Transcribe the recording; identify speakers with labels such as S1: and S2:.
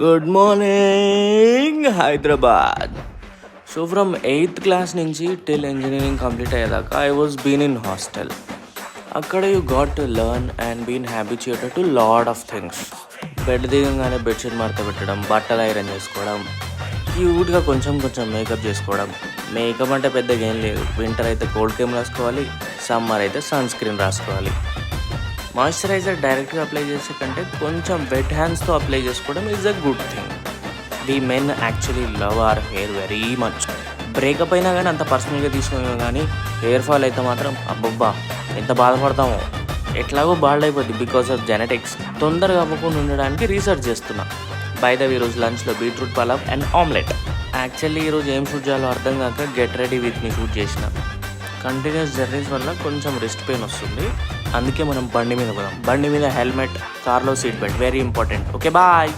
S1: Good morning Hyderabad. So from 8th class నుంచి till engineering complete అయ్యేదాకా I was been in hostel. అక్కడ you got to learn and been habituated to lot of things. Bed దిగంగానే bedsheet మడత పెట్టడం, బట్టలు iron చేసుకోవడం, క్యూట్గా కొంచెం మేకప్ చేసుకోవడం. మేకప్ అంటే పెద్దగా ఏం లేదు. వింటర్ అయితే కోల్డ్ క్రీమ్ రాసుకోవాలి, సమ్మర్ అయితే సన్ స్క్రీన్ రాసుకోవాలి. మాయిశ్చరైజర్ డైరెక్ట్గా అప్లై చేసే కంటే కొంచెం వెట్ హ్యాండ్స్తో అప్లై చేసుకోవడం is a good thing. The men actually love our hair very much. Breakup అయినా కానీ అంత పర్సనల్గా తీసుకున్నాము, కానీ హెయిర్ ఫాల్ అయితే మాత్రం అబ్బబ్బా ఎంత బాధపడతామో. ఎట్లాగో బాల్డ్ అయిపోద్ది బికాస్ ఆఫ్ జెనెటిక్స్. తొందరగా అవ్వకుండా ఉండడానికి రీసెర్చ్ చేస్తున్నా. బై ద వే ఈరోజు లంచ్లో beetroot pulao and omelette. Actually ఈరోజు ఏం షూట్ చేయాలో అర్థం కాక get ready with me shoot చేసిన. కంటిన్యూస్ జర్నీస్ వల్ల కొంచెం రిస్ట్ పెయిన్ వస్తుంది. అందుకే మనం బండి మీద పోదాం. బండి మీద హెల్మెట్, కార్లో seat belt very important. Okay bye.